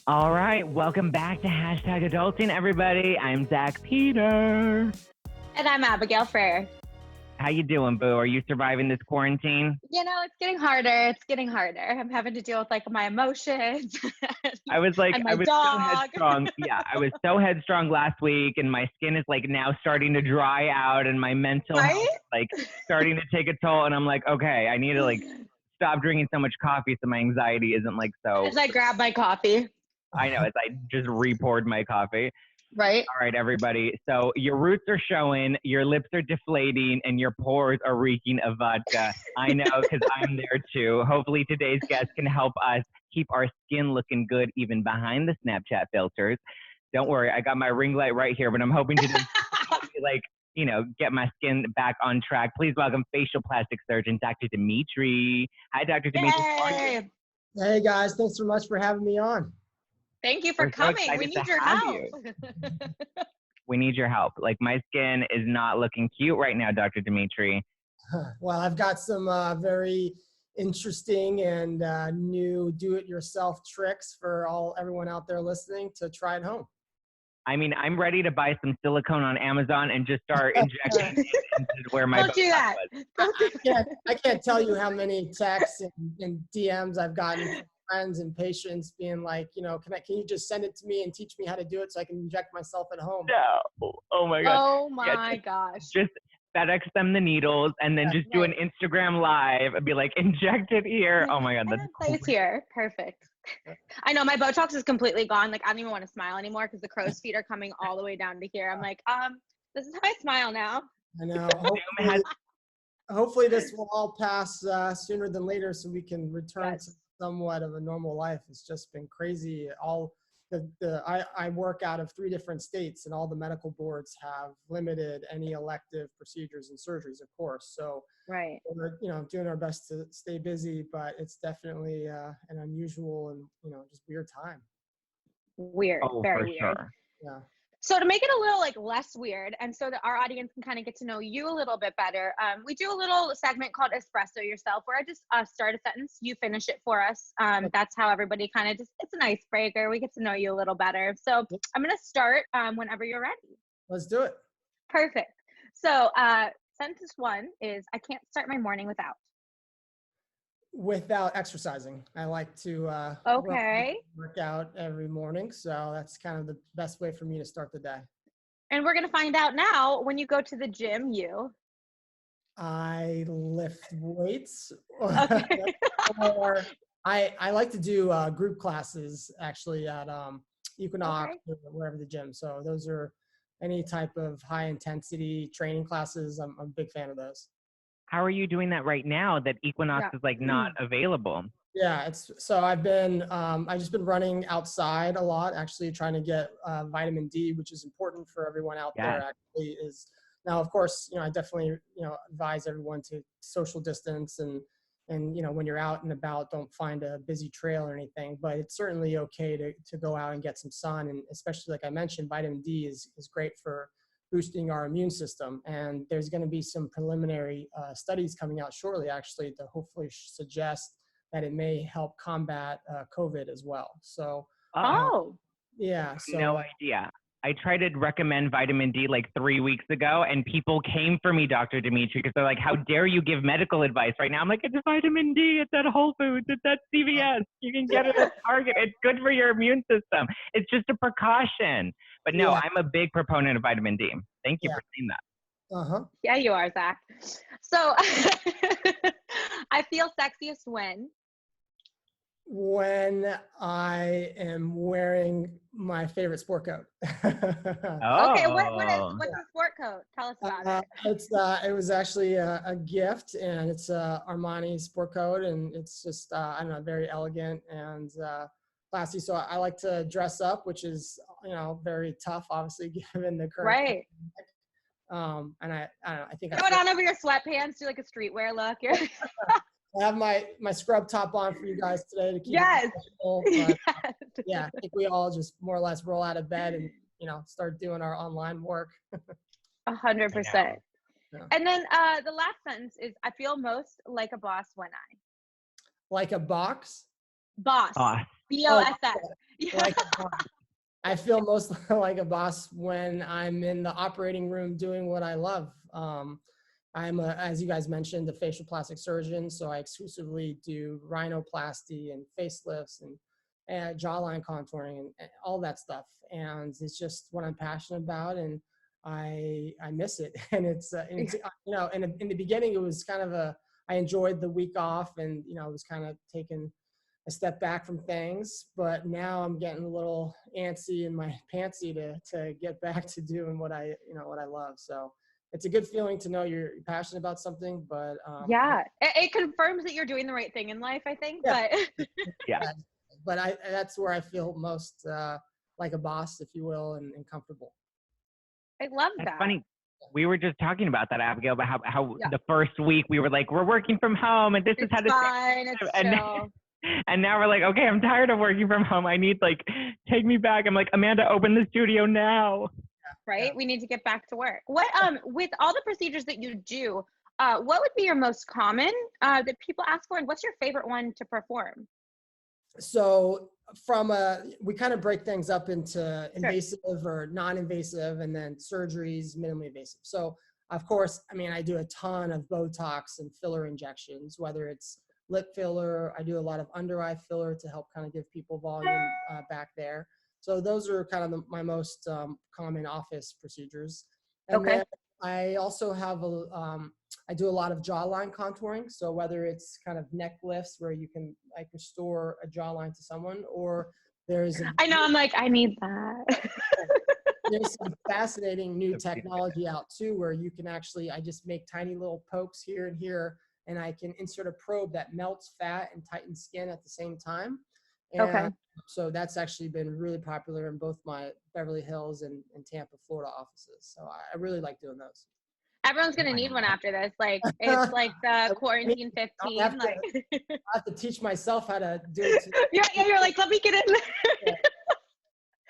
All right, welcome back to Hashtag Adulting, everybody. I'm Zack Peter. And I'm Abigail Fraher. How you doing, boo? Are you surviving this quarantine? You know, it's getting harder. It's getting harder. I'm having to deal with like my emotions I was and my so dog. headstrong. Yeah, I was so headstrong last week, and my skin is like now starting to dry out, and my mental health is like starting to take a toll. And I'm like, okay, I need to like stop drinking so much coffee so my anxiety isn't like so. As I grab my coffee. I know, as I just re-poured my coffee. Right. All right, everybody. So your roots are showing, your lips are deflating, and your pores are reeking of vodka. I know, because I'm there too. Hopefully today's guest can help us keep our skin looking good even behind the Snapchat filters. Don't worry, I got my ring light right here, but I'm hoping to just help me, like, you know, get my skin back on track. Please welcome facial plastic surgeon, Dr. Demetri. Hi, Dr. Demetri. How are you? Hey, guys. Thanks so much for having me on. Thank you for coming. We need your help. We need your help. Like, my skin is not looking cute right now, Dr. Demetri. Well, I've got some very interesting and new do-it-yourself tricks for everyone out there listening to try at home. I mean, I'm ready to buy some silicone on Amazon and just start injecting it into where my Don't do that. I can't tell you how many texts and DMs I've gotten from friends and patients being like, you know, can you just send it to me and teach me how to do it so I can inject myself at home? No. Oh my God. Oh my gosh. Just FedEx them the needles and then just do an Instagram live and be like, inject it here. Oh my God. That's place here. Perfect. I know my Botox is completely gone. Like, I don't even want to smile anymore because the crow's feet are coming all the way down to here. I'm like, this is how I smile now. I know. Hopefully this will all pass sooner than later so we can return to somewhat of a normal life. It's just been crazy. I work out of 3 different states, and all the medical boards have limited any elective procedures and surgeries, of course. So right, we're doing our best to stay busy, but it's definitely an unusual and just weird time. Weird, very weird. Sure. Yeah. So to make it a little like less weird, and so that our audience can kind of get to know you a little bit better, we do a little segment called Espresso Yourself, where I just start a sentence, you finish it for us. That's how everybody kind of it's an icebreaker. We get to know you a little better. So I'm going to start whenever you're ready. Let's do it. Perfect. So sentence 1 is, I can't start my morning without exercising. I like to work out every morning, so that's kind of the best way for me to start the day. And we're going to find out now, when you go to the gym, I lift weights. Okay. Or I like to do group classes actually at Equinox or wherever the gym. So those are any type of high intensity training classes. I'm a big fan of those. How are you doing that right now that Equinox is like not available? Yeah, I've just been running outside a lot, actually trying to get vitamin D, which is important for everyone out there. Actually, is now, of course, I definitely advise everyone to social distance and when you're out and about, don't find a busy trail or anything. But it's certainly okay to go out and get some sun, and especially like I mentioned, vitamin D is great for boosting our immune system. And there's going to be some preliminary studies coming out shortly, actually, to hopefully suggest that it may help combat COVID as well. So, yeah. So, no idea. I tried to recommend vitamin D like 3 weeks ago, and people came for me, Dr. Demetri, because they're like, how dare you give medical advice right now? I'm like, it's vitamin D. It's at Whole Foods. It's at CVS. You can get it at Target. It's good for your immune system. It's just a precaution. But no, I'm a big proponent of vitamin D. Thank you for saying that. Yeah, you are, Zack. So I feel sexiest when I am wearing my favorite sport coat. Okay, what's the sport coat? Tell us about it. It was actually a gift, and it's a Armani sport coat, and it's just I don't know, very elegant and classy. So I like to dress up, which is very tough, obviously, given the current and I don't know, I think throw it on over your sweatpants, do like a streetwear look. I have my scrub top on for you guys today to keep it professional. But, yeah, I think we all just more or less roll out of bed and start doing our online work. 100%. And then the last sentence is, I feel most like a boss when I like a boss. BOSS. Like I feel most like a boss when I'm in the operating room doing what I love. I'm as you guys mentioned, a facial plastic surgeon, so I exclusively do rhinoplasty and facelifts and jawline contouring and all that stuff. And it's just what I'm passionate about, and I miss it. And it's you know, in the beginning, it was kind of I enjoyed the week off, and you know, I was kind of taking a step back from things, but now I'm getting a little antsy in my pantsy to get back to doing what I love. So it's a good feeling to know you're passionate about something, but yeah, it confirms that you're doing the right thing in life, I think. Yeah. But Yeah. But that's where I feel most like a boss, if you will, and comfortable. I love That's that. funny. We were just talking about that, Abigail, about how Yeah. the first week we were like, we're working from home and this is how to fine, it's chill. And now we're like, okay, I'm tired of working from home. I need take me back. I'm like, Amanda, open the studio now. Right? Yeah. We need to get back to work. What with all the procedures that you do, what would be your most common that people ask for, and what's your favorite one to perform? So we kind of break things up into invasive or non-invasive, and then surgeries, minimally invasive. So of course, I mean, I do a ton of Botox and filler injections, whether it's lip filler. I do a lot of under eye filler to help kind of give people volume back there. So those are kind of my most common office procedures. And then I also have I do a lot of jawline contouring. So whether it's kind of neck lifts where you can like restore a jawline to someone, or I know, I'm like, I need that. There's some fascinating new technology out too, where you can actually, I just make tiny little pokes here and here, and I can insert a probe that melts fat and tightens skin at the same time. And so that's actually been really popular in both my Beverly Hills and Tampa, Florida offices. So I really like doing those. Everyone's going to need one after this. Like, it's like the quarantine 15. I have to teach myself how to do it. You're like, let me get in there.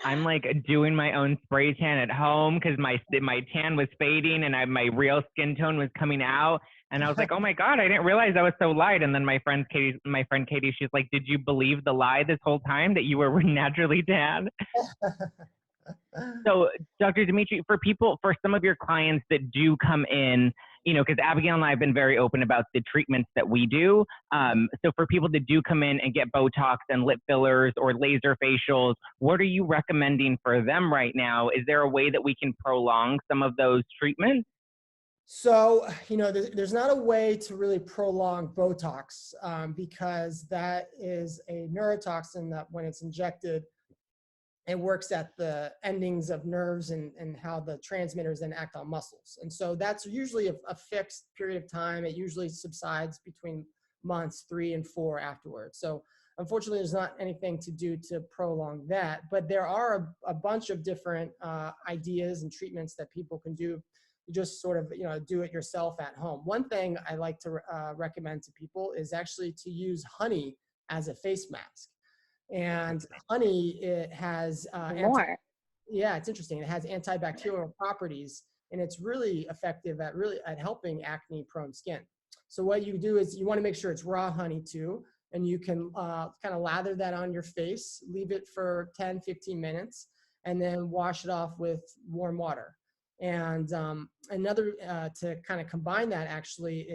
I'm like doing my own spray tan at home because my tan was fading and my real skin tone was coming out. And I was like, oh my God, I didn't realize I was so light. And then my friend Katie, she's like, did you believe the lie this whole time that you were naturally tan? So Dr. Demetri, for some of your clients that do come in, you know, because Abigail and I have been very open about the treatments that we do. So for people that do come in and get Botox and lip fillers or laser facials, what are you recommending for them right now? Is there a way that we can prolong some of those treatments? So, you know, there's not a way to really prolong Botox because that is a neurotoxin that when it's injected, it works at the endings of nerves and how the transmitters then act on muscles. And so that's usually a fixed period of time. It usually subsides between months 3 and 4 afterwards. So unfortunately, there's not anything to do to prolong that, but there are a bunch of different ideas and treatments that people can do. You just sort of, you know, do it yourself at home. One thing I like to recommend to people is actually to use honey as a face mask. And honey, it has it's interesting. It has antibacterial properties, and it's really effective at helping acne prone skin. So what you do is you want to make sure it's raw honey too, and you can kind of lather that on your face, leave it for 10-15 minutes, and then wash it off with warm water. And another to kind of combine that, actually,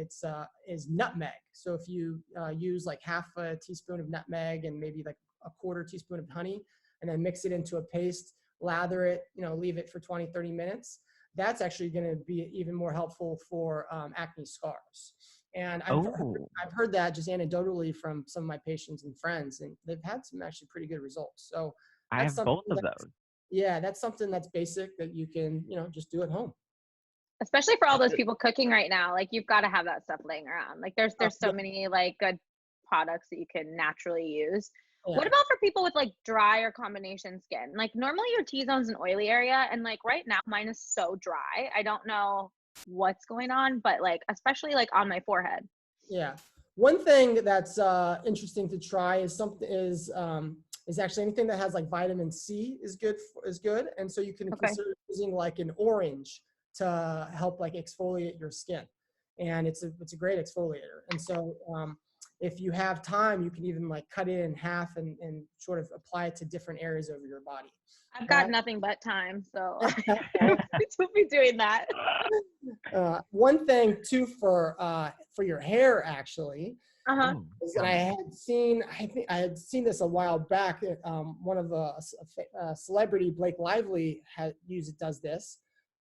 is nutmeg. So if you use like half a teaspoon of nutmeg and maybe like a quarter teaspoon of honey, and then mix it into a paste, lather it, you know, leave it for 20-30 minutes. That's actually going to be even more helpful for acne scars. And I've heard that just anecdotally from some of my patients and friends, and they've had some actually pretty good results. So I have both of those. Yeah, that's something that's basic that you can, you know, just do at home. Especially for all those people cooking right now, like you've got to have that stuff laying around. Like there's so many like good products that you can naturally use. Yeah. What about for people with like dry or combination skin? Like normally your T-zone's an oily area, and like right now mine is so dry. I don't know what's going on, but like especially like on my forehead. Yeah. One thing that's interesting to try is actually anything that has like vitamin C is good. And so you can consider using like an orange to help like exfoliate your skin. And it's a great exfoliator. And so if you have time, you can even like cut it in half and sort of apply it to different areas of your body. I've got nothing but time, so to be doing that. One thing too for your hair, actually, is that I think I had seen this a while back. One of the celebrity, Blake Lively, does this,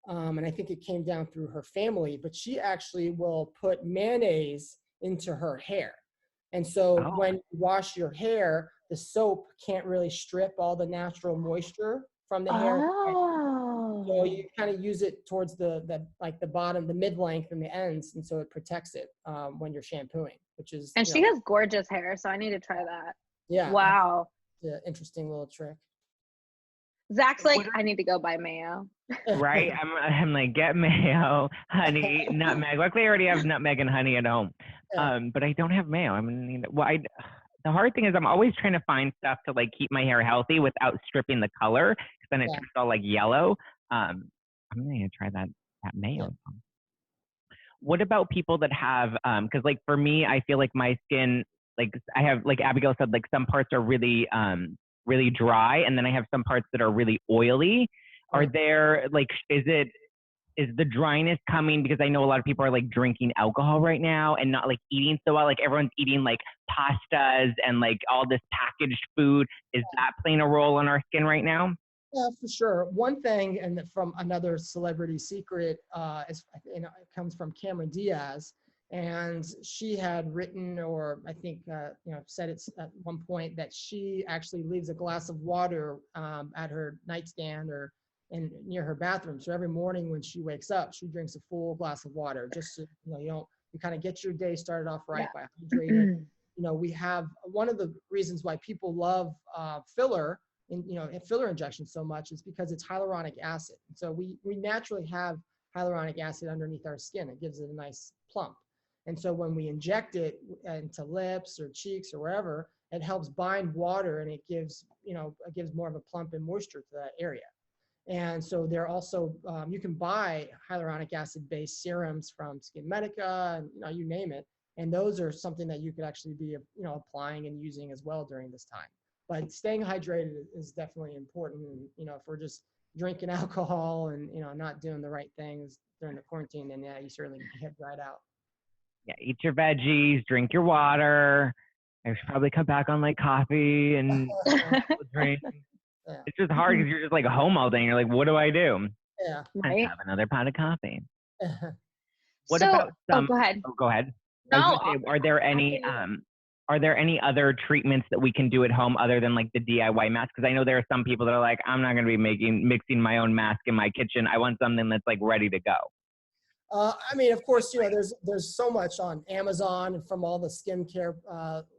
and I think it came down through her family. But she actually will put mayonnaise into her hair, and so when you wash your hair, the soap can't really strip all the natural moisture from the hair. So you kind of use it towards the bottom, the mid length, and the ends, and so it protects it when you're shampooing, which is. And she has gorgeous hair, so I need to try that. Yeah. Wow. It's an interesting little trick. Zach's like, I need to go buy mayo. Right? I'm like, get mayo, honey, nutmeg. Luckily, I already have nutmeg and honey at home. But I don't have mayo. I'm gonna need it. Well, the hard thing is I'm always trying to find stuff to like keep my hair healthy without stripping the color, because then it turns all like yellow. I'm gonna try that mayo. Yeah. What about people that have because like for me, I feel like my skin, like I have, like Abigail said, like some parts are really really dry, and then I have some parts that are really oily. Are there like, is the dryness coming because I know a lot of people are like drinking alcohol right now and not like eating so well? Like everyone's eating like pastas and like all this packaged food. Is that playing a role on our skin right now? Yeah, for sure. One thing, and from another celebrity secret, is, it comes from Cameron Diaz, and she had written, or I think said it at one point, that she actually leaves a glass of water at her nightstand or near her bathroom. So every morning when she wakes up, she drinks a full glass of water, just so you kind of get your day started off right by hydrating. We have one of the reasons why people love filler injections so much is because it's hyaluronic acid. So we naturally have hyaluronic acid underneath our skin. It gives it a nice plump. And so when we inject it into lips or cheeks or wherever, it helps bind water, and it gives more of a plump and moisture to that area. And so there also, you can buy hyaluronic acid based serums from Skin Medica, and you name it. And those are something that you could actually be, applying and using as well during this time. But staying hydrated is definitely important. And, if we're just drinking alcohol and, not doing the right things during the quarantine, then you certainly get dried out. Yeah, eat your veggies, drink your water. I should probably cut back on like coffee and drink. Yeah. It's just hard because you're just like home all day and you're like, what do I do? Yeah. Right? Have another pot of coffee. What so, about some? go ahead. Go ahead. No. Are there any other treatments that we can do at home other than like the DIY mask? Because I know there are some people that are like, I'm not going to be mixing my own mask in my kitchen. I want something that's like ready to go. I mean, of course, there's so much on Amazon and from all the skincare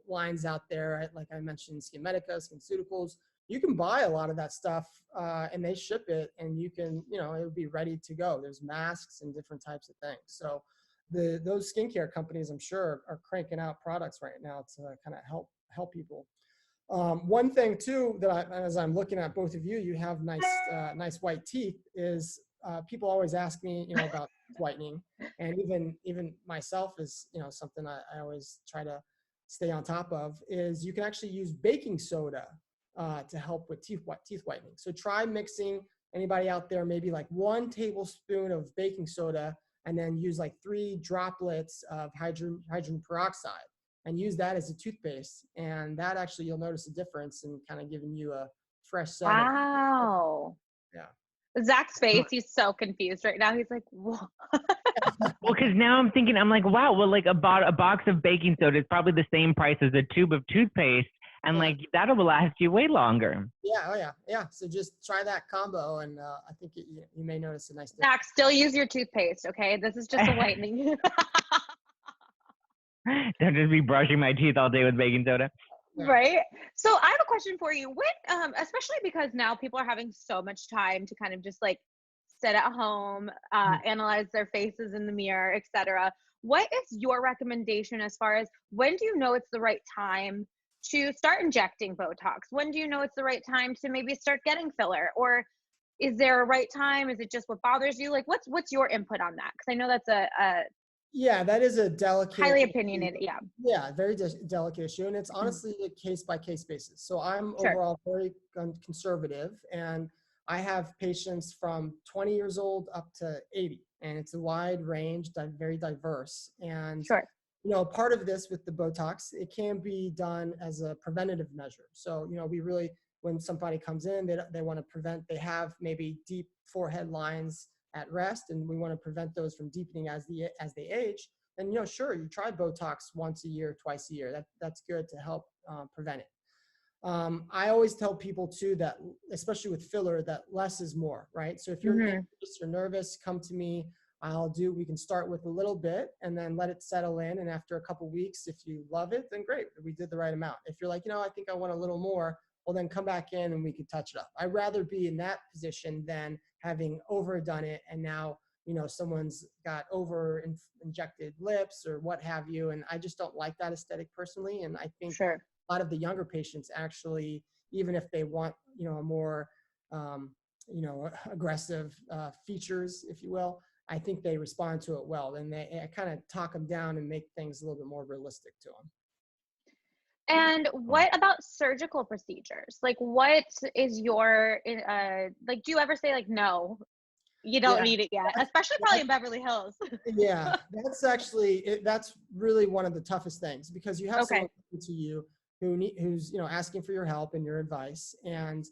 lines out there. Right? Like I mentioned, Skin Medica, SkinCeuticals. You can buy a lot of that stuff and they ship it, and you can, it would be ready to go. There's masks and different types of things. So those skincare companies, I'm sure, are cranking out products right now to kind of help people. One thing too that as I'm looking at both of you, you have nice white teeth. Is people always ask me, about whitening, and even myself is, something I always try to stay on top of. Is you can actually use baking soda to help with teeth whitening. So try mixing, anybody out there, maybe like 1 tablespoon of baking soda, and then use like 3 droplets of hydrogen peroxide, and use that as a toothpaste. And that actually, you'll notice a difference in kind of giving you a fresh set. Wow. Yeah. Zach's face, he's so confused right now. He's like, whoa. Well, because now I'm thinking, I'm like, wow, well, like a box of baking soda is probably the same price as a tube of toothpaste. And like, that'll last you way longer. Yeah. Oh yeah. Yeah. So just try that combo, and I think you may notice a nice difference. Zach, still use your toothpaste. Okay. This is just a whitening. Don't just be brushing my teeth all day with baking soda. Right. So I have a question for you. When, especially because now people are having so much time to kind of just like sit at home, analyze their faces in the mirror, etc. What is your recommendation as far as when do you know it's the right time to start injecting Botox? When do you know it's the right time to maybe start getting filler? Or is there a right time? Is it just what bothers you? Like what's your input on that? Because I know that's a Yeah, that is a delicate, highly opinionated. Yeah. Yeah, very delicate issue, and it's honestly a case by case basis. So I'm Sure. overall very conservative, and I have patients from 20 years old up to 80, and it's a wide range, very diverse. And Sure. part of this with the Botox, it can be done as a preventative measure. So we really, when somebody comes in, they want to prevent, they have maybe deep forehead lines at rest, and we want to prevent those from deepening as they age. Then sure, you try Botox once a year, twice a year. That's good to help prevent it. I always tell people too that, especially with filler, that less is more, right? So if you're anxious or nervous, come to me. We can start with a little bit and then let it settle in. And after a couple of weeks, if you love it, then great, we did the right amount. If you're like, I think I want a little more, well, then come back in and we can touch it up. I'd rather be in that position than having overdone it and now someone's got over injected lips or what have you. And I just don't like that aesthetic personally. And I think a lot of the younger patients actually, even if they want, a more, aggressive features, if you will, I think they respond to it well. And I kind of talk them down and make things a little bit more realistic to them. And what about surgical procedures? Like, what is your, do you ever say like, no, you don't need it yet, especially probably in Beverly Hills? Yeah, that's really one of the toughest things, because you have someone coming to you who's asking for your help and your advice. And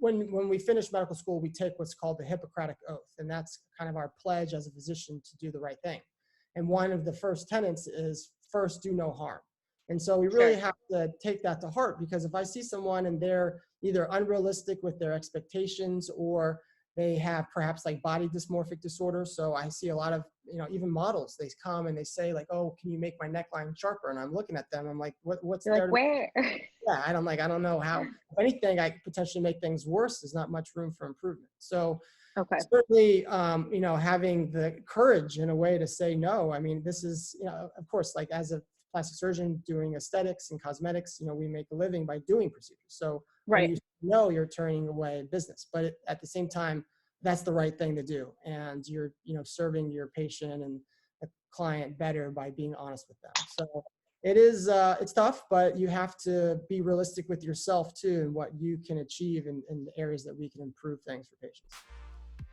when we finish medical school, we take what's called the Hippocratic Oath, and that's kind of our pledge as a physician to do the right thing. And one of the first tenets is first, do no harm. And so we really have to take that to heart, because if I see someone and they're either unrealistic with their expectations, or they have perhaps like body dysmorphic disorder. So I see a lot of, even models, they come and they say like, oh, can you make my neckline sharper? And I'm looking at them, I'm like, what's You're there? Like, where? Yeah, I don't know how. If anything, I could potentially make things worse. There's not much room for improvement. So certainly, having the courage in a way to say no. I mean, this is, of course, like as a plastic surgeon doing aesthetics and cosmetics, we make a living by doing procedures. So when you know, you're turning away business, but at the same time, that's the right thing to do. And you're, serving your patient and the client better by being honest with them. So it is, it's tough, but you have to be realistic with yourself too, and what you can achieve in the areas that we can improve things for patients.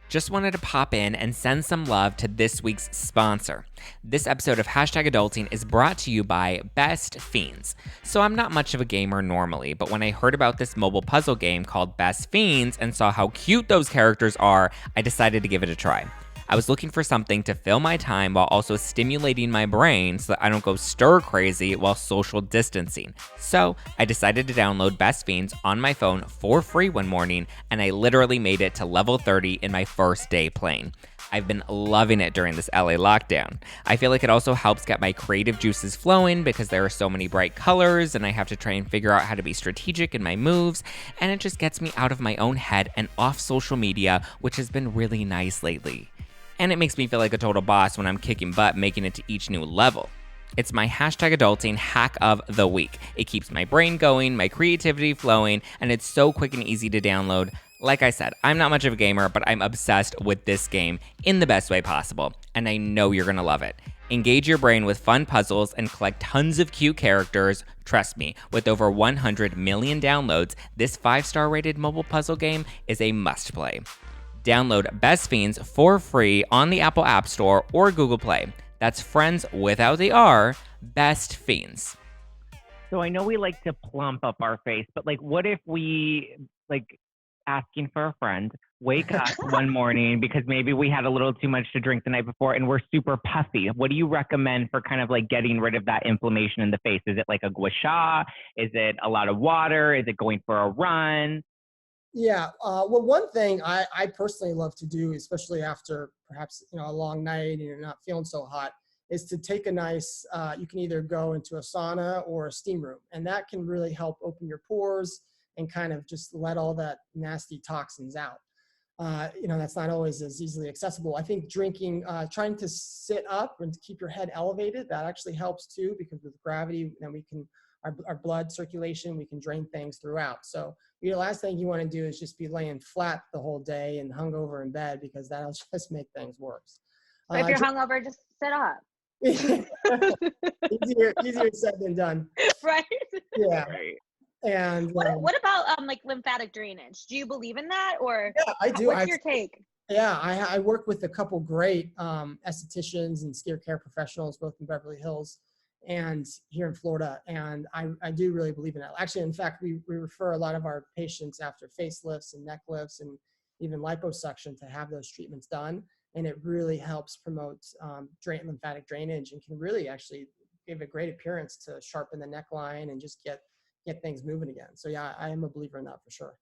Just wanted to pop in and send some love to this week's sponsor. This episode of #Adulting is brought to you by Best Fiends. So I'm not much of a gamer normally, but when I heard about this mobile puzzle game called Best Fiends and saw how cute those characters are, I decided to give it a try. I was looking for something to fill my time while also stimulating my brain so that I don't go stir crazy while social distancing. So I decided to download Best Fiends on my phone for free one morning, and I literally made it to level 30 in my first day playing. I've been loving it during this LA lockdown. I feel like it also helps get my creative juices flowing because there are so many bright colors and I have to try and figure out how to be strategic in my moves, and it just gets me out of my own head and off social media, which has been really nice lately. And it makes me feel like a total boss when I'm kicking butt making it to each new level. It's my #Adulting hack of the week. It keeps my brain going, my creativity flowing, and it's so quick and easy to download. Like I said, I'm not much of a gamer, but I'm obsessed with this game in the best way possible, and I know you're gonna love it. Engage your brain with fun puzzles and collect tons of cute characters. Trust me, with over 100 million downloads, this 5-star rated mobile puzzle game is a must-play. Download Best Fiends for free on the Apple App Store or Google Play. That's friends without the R, Best Fiends. So I know we like to plump up our face, but like, what if we, like, asking for a friend, wake up one morning because maybe we had a little too much to drink the night before and we're super puffy? What do you recommend for kind of like getting rid of that inflammation in the face? Is it like a gua sha? Is it a lot of water? Is it going for a run? Yeah. Well, one thing I personally love to do, especially after perhaps, a long night and you're not feeling so hot, is to take a nice, you can either go into a sauna or a steam room, and that can really help open your pores and kind of just let all that nasty toxins out. That's not always as easily accessible. I think drinking, trying to sit up and keep your head elevated, that actually helps too, because with gravity, then we can, our blood circulation, we can drain things throughout. So the last thing you want to do is just be laying flat the whole day and hungover in bed, because that'll just make things worse. So if you're hungover, just sit up. easier said than done. Right? Yeah. Right. And what about like lymphatic drainage? Do you believe in that, or yeah, I do. What's your take? Yeah, I work with a couple great estheticians and skincare professionals, both in Beverly Hills and here in Florida. And I do really believe in it. Actually, in fact, we refer a lot of our patients after facelifts and neck lifts and even liposuction to have those treatments done. And it really helps promote lymphatic drainage and can really actually give a great appearance to sharpen the neckline and just get things moving again. So yeah, I am a believer in that for sure.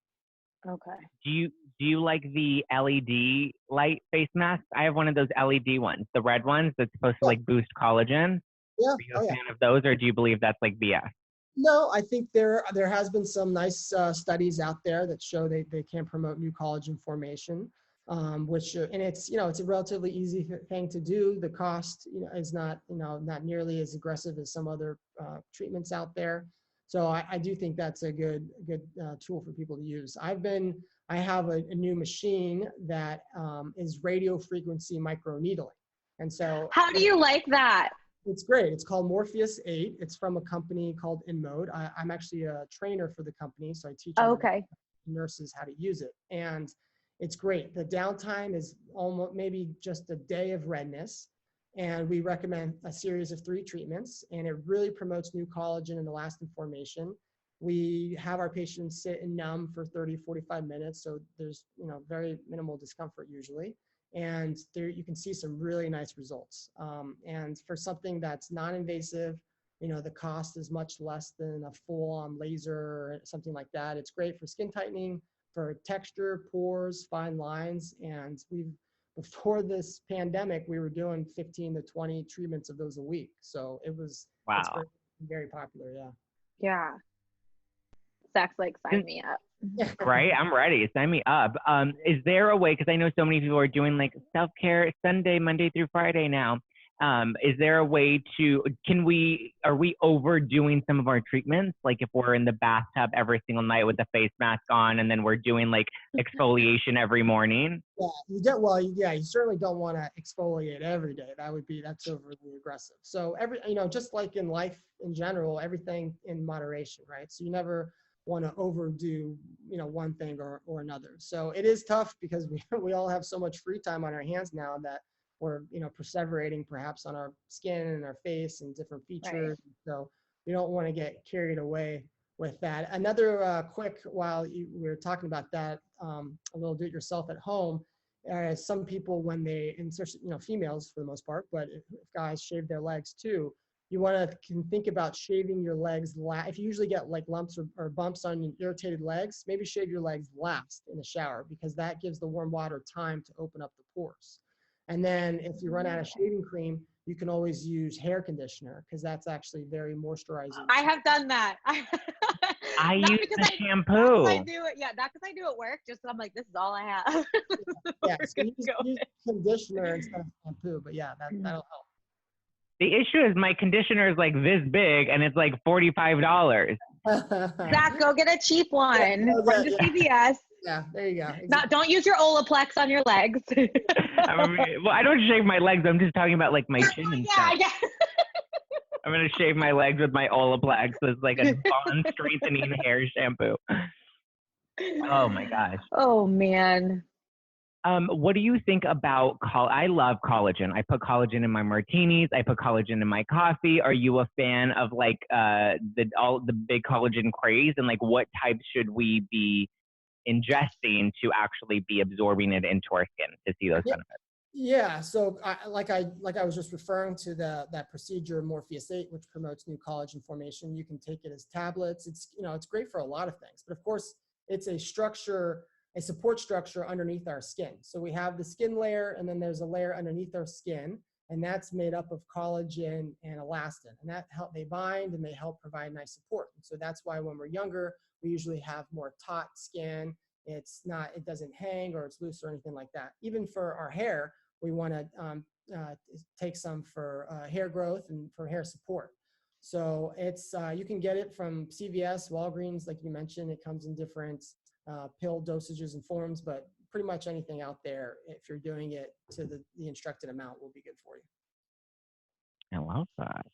Okay. Do you like the LED light face mask? I have one of those LED ones, the red ones that's supposed to like boost collagen. Yeah. Are you a fan of those, or do you believe that's like BS? No, I think there has been some nice studies out there that show they can promote new collagen formation, which and it's it's a relatively easy thing to do. The cost is not not nearly as aggressive as some other treatments out there. So I do think that's a good tool for people to use. I have a new machine that is radio frequency microneedling, and so how do you like that? It's great. It's called Morpheus 8. It's from a company called InMode. I'm actually a trainer for the company, so I teach nurses how to use it. And it's great. The downtime is almost maybe just a day of redness. And we recommend a series of 3 treatments. And it really promotes new collagen and elastin formation. We have our patients sit and numb for 30, 45 minutes. So there's very minimal discomfort usually. And there you can see some really nice results. And for something that's non-invasive, the cost is much less than a full-on laser or something like that. It's great for skin tightening, for texture, pores, fine lines. And before this pandemic, we were doing 15 to 20 treatments of those a week. So it's very, very popular. Yeah. Yeah. Zack's like, sign me up. Right? I'm ready. Sign me up. Is there a way, because I know so many people are doing like self-care Sunday, Monday through Friday now. Is there a way are we overdoing some of our treatments? Like if we're in the bathtub every single night with the face mask on and then we're doing like exfoliation every morning? Yeah, you certainly don't want to exfoliate every day. That's overly aggressive. So just like in life in general, everything in moderation, right? So you never want to overdo one thing or another. So it is tough because we all have so much free time on our hands now that we're perseverating perhaps on our skin and our face and different features. Right. So we don't want to get carried away with that. Another quick, while we were talking about that, a little do-it-yourself at home. Some people, when they, and females for the most part, but if guys shave their legs too, you can think about shaving your legs if you usually get like lumps or bumps on your irritated legs, maybe shave your legs last in the shower, because that gives the warm water time to open up the pores. And then if you run out of shaving cream, you can always use hair conditioner, because that's actually very moisturizing. I have done that. I use the shampoo. I do it. Yeah, not because I do it work. Just I'm like, this is all I have. Yeah, so use conditioner instead of shampoo. But yeah, that'll help. The issue is my conditioner is like this big and it's like $45. Zack, go get a cheap one. Run to CVS. Yeah, there you go. Exactly. Don't use your Olaplex on your legs. Well, I don't shave my legs. I'm just talking about like my chin and stuff. Yeah. I'm going to shave my legs with my Olaplex. It's like a bond strengthening hair shampoo. Oh my gosh. Oh man. What do you think about I love collagen. I put collagen in my martinis. I put collagen in my coffee. Are you a fan of like all the big collagen craze, and like what types should we be ingesting to actually be absorbing it into our skin to see those benefits? Yeah, so I was just referring to that procedure Morpheus 8, which promotes new collagen formation. You can take it as tablets. It's it's great for a lot of things, but of course it's a support structure underneath our skin. So we have the skin layer, and then there's a layer underneath our skin, and that's made up of collagen and elastin, and they bind and they help provide nice support. And so that's why when we're younger, we usually have more taut skin. It doesn't hang or it's loose or anything like that. Even for our hair, we want to take some for hair growth and for hair support. So you can get it from CVS, Walgreens, like you mentioned. It comes in different pill dosages and forms, but pretty much anything out there, if you're doing it to the instructed amount, will be good for you. I love that.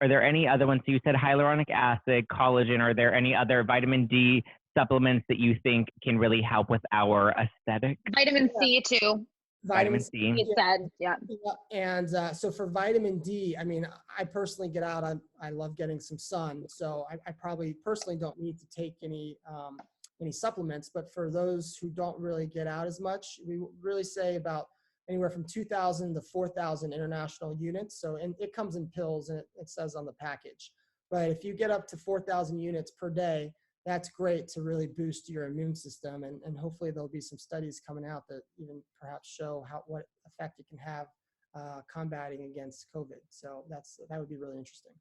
Are there any other ones? So you said hyaluronic acid, collagen. Are there any other vitamin D supplements that you think can really help with our aesthetic? Vitamin C too. Vitamin C. You said, yeah. And so for vitamin D, I mean, I personally get out. I love getting some sun, so I probably personally don't need to take any supplements. But for those who don't really get out as much, we really say about anywhere from 2,000 to 4,000 international units. So, and it comes in pills, and it says on the package. But if you get up to 4,000 units per day, that's great to really boost your immune system. And hopefully there'll be some studies coming out that even perhaps show what effect it can have combating against COVID. So that would be really interesting.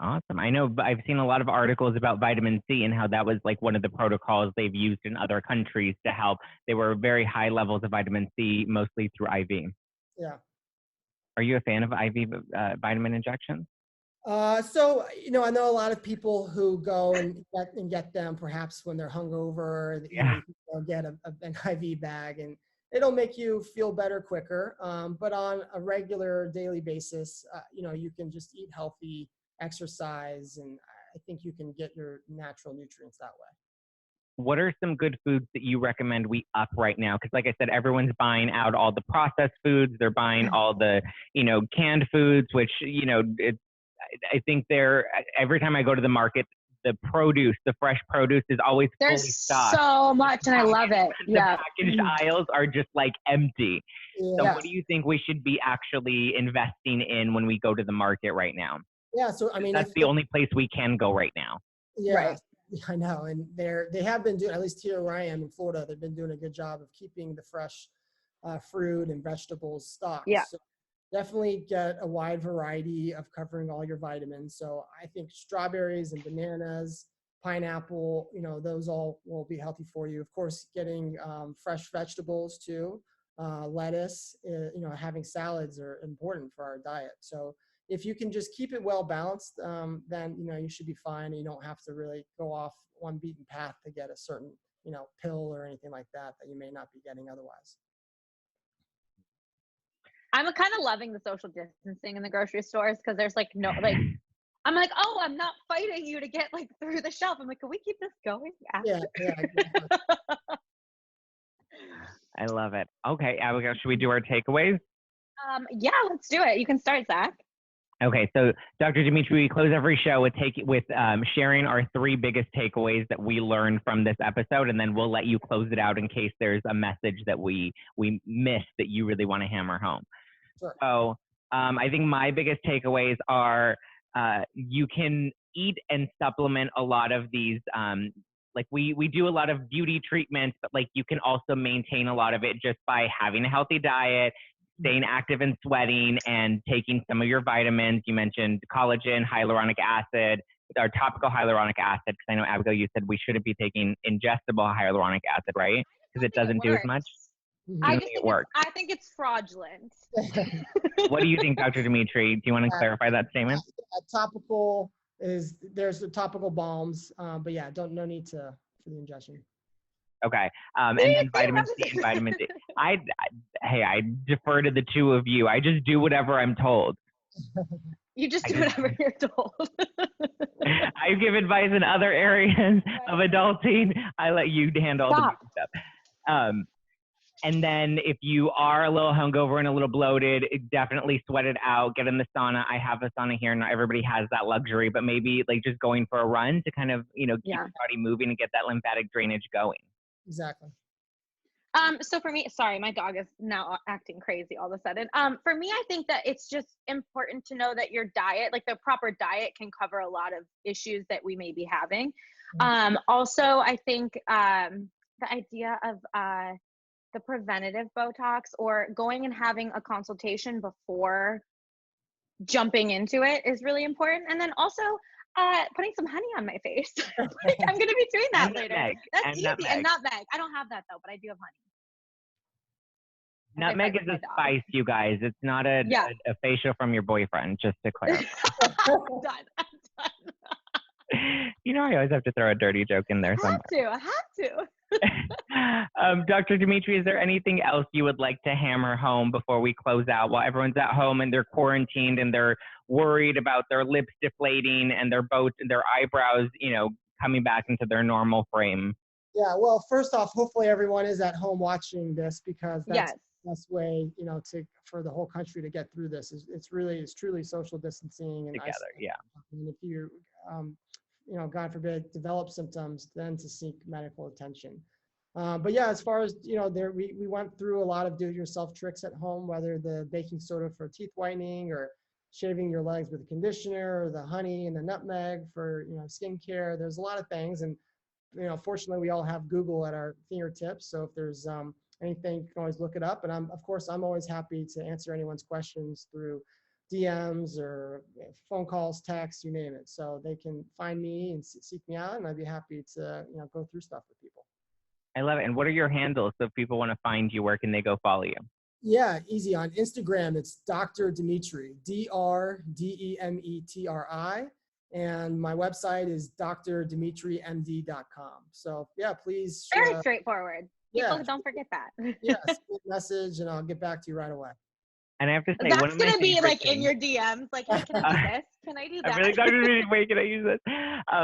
Awesome. I know I've seen a lot of articles about vitamin C and how that was like one of the protocols they've used in other countries to help. They were very high levels of vitamin C, mostly through IV. Yeah. Are you a fan of IV vitamin injections? So, I know a lot of people who go and get them perhaps when they're hungover. You can get an IV bag, and it'll make you feel better quicker. But on a regular daily basis, you can just eat healthy, exercise, and I think you can get your natural nutrients that way. What are some good foods that you recommend we up right now? Because like I said, everyone's buying out all the processed foods. They're buying all the, canned foods, which, I think every time I go to the market, the fresh produce is always fully stocked. There's so much, and I love it. The packaged aisles are just like empty. Yeah. So what do you think we should be actually investing in when we go to the market right now? Yeah, so I mean, that's the only place we can go right now. Yeah, right. I know, and they have been doing, at least here where I am in Florida, they've been doing a good job of keeping the fresh fruit and vegetables stocked. Yeah. So definitely get a wide variety of covering all your vitamins. So I think strawberries and bananas, pineapple, those all will be healthy for you. Of course, getting fresh vegetables too, lettuce, having salads are important for our diet. So if you can just keep it well balanced, then, you should be fine. You don't have to really go off one beaten path to get a certain, pill or anything like that you may not be getting otherwise. I'm kind of loving the social distancing in the grocery stores because there's I'm like, oh, I'm not fighting you to get through the shelf. I'm like, can we keep this going? Yeah. I love it. Okay, Abigail, should we do our takeaways? Yeah, let's do it. You can start, Zach. Okay, so Dr. Demetri, we close every show with sharing our 3 biggest takeaways that we learned from this episode, and then we'll let you close it out in case there's a message that we missed that you really want to hammer home. Sure. So I think my biggest takeaways are you can eat and supplement a lot of these, we do a lot of beauty treatments, but you can also maintain a lot of it just by having a healthy diet, staying active and sweating, and taking some of your vitamins. You mentioned collagen, hyaluronic acid, or topical hyaluronic acid, because I know, Abigail, you said we shouldn't be taking ingestible hyaluronic acid, right? Because it doesn't do as much. I think it's fraudulent. What do you think, Dr. Demetri? Do you want to clarify that statement? Topical there's the topical balms, but yeah, no need for the ingestion. Okay. And then vitamin C and vitamin D. I defer to the two of you. I just do whatever I'm told. You just do whatever you're told. I give advice in other areas of adulting. I let you handle the big stuff. And then if you are a little hungover and a little bloated, definitely sweat it out. Get in the sauna. I have a sauna here. Not everybody has that luxury, but maybe just going for a run to kind of, keep your body moving and get that lymphatic drainage going. Exactly. So for me, sorry, my dog is now acting crazy all of a sudden. For me, I think that it's just important to know that your diet, the proper diet, can cover a lot of issues that we may be having. Also, I think the idea of the preventative Botox, or going and having a consultation before jumping into it, is really important. And then also putting some honey on my face. I'm going to be doing that later. That's easy. And nutmeg. I don't have that though, but I do have honey. Nutmeg is a spice, you guys. It's not a facial from your boyfriend, just to clarify. I'm done. You know, I always have to throw a dirty joke in there somewhere. I have to. Dr. Demetri, is there anything else you would like to hammer home before we close out while everyone's at home and they're quarantined and they're worried about their lips deflating and their eyebrows, coming back into their normal frame? Yeah, well, first off, hopefully everyone is at home watching this, because that's Yes. the best way, for the whole country to get through this. It's truly social distancing and Together, isolation. yeah. And if you, God forbid, develop symptoms, then to seek medical attention. But yeah, as far as, we went through a lot of do-it-yourself tricks at home, whether the baking soda for teeth whitening or shaving your legs with a conditioner, or the honey and the nutmeg for, skincare. There's a lot of things. And, fortunately, we all have Google at our fingertips. So if there's anything, you can always look it up. And I'm always happy to answer anyone's questions through DMs or phone calls, texts, you name it. So they can find me and seek me out, and I'd be happy to, go through stuff with people. I love it. And what are your handles? So if people want to find you, where can they go follow you? Yeah, easy. On Instagram, it's Dr. Demetri, DrDemetri. And my website is drdemetrimd.com. So yeah, please. Very straightforward. People Yeah. don't forget that. Yes, message, and I'll get back to you right away. And I have to say, That's one of my going to be favorite like in things- your DMs. Like, hey, can I do this? Can I do that? I'm really glad wait, can I use this?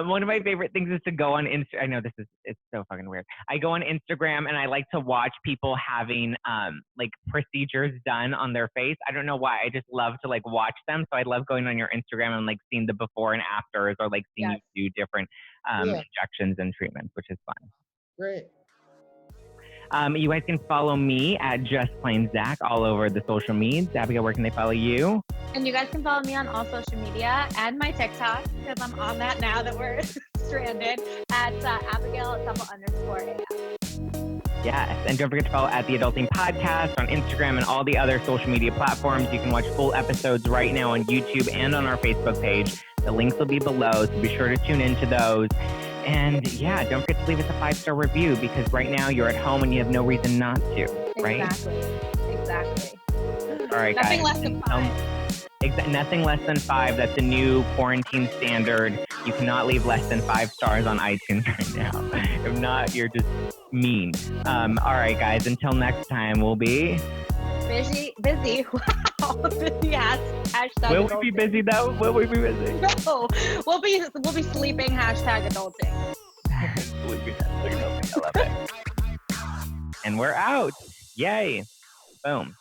One of my favorite things is to go on Instagram. I know it's so fucking weird. I go on Instagram and I like to watch people having like procedures done on their face. I don't know why. I just love to like watch them. So I love going on your Instagram and like seeing the before and afters, or like seeing you do different injections and treatments, which is fun. Great. You guys can follow me at Just Plain Zack all over the social medias. Abigail, where can they follow you? And you guys can follow me on all social media and my TikTok, because I'm on that now that we're stranded, at Abigail_AM. Yes, and don't forget to follow at The Adulting Podcast on Instagram and all the other social media platforms. You can watch full episodes right now on YouTube and on our Facebook page. The links will be below, so be sure to tune into those. And yeah, don't forget to leave us a 5-star review, because right now you're at home and you have no reason not to, right? Exactly. All right, Nothing guys. less than 5. Nothing less than 5. That's a new quarantine standard. You cannot leave less than 5 stars on iTunes right now. If not, you're just mean. All right, guys. Until next time, we'll be busy. Wow. Busy hashtag. Will adulting. we be busy though? Will we be busy? No, we'll be sleeping. Hashtag adulting. Sleeping hashtag adulting. I love it. And we're out. Yay. Boom.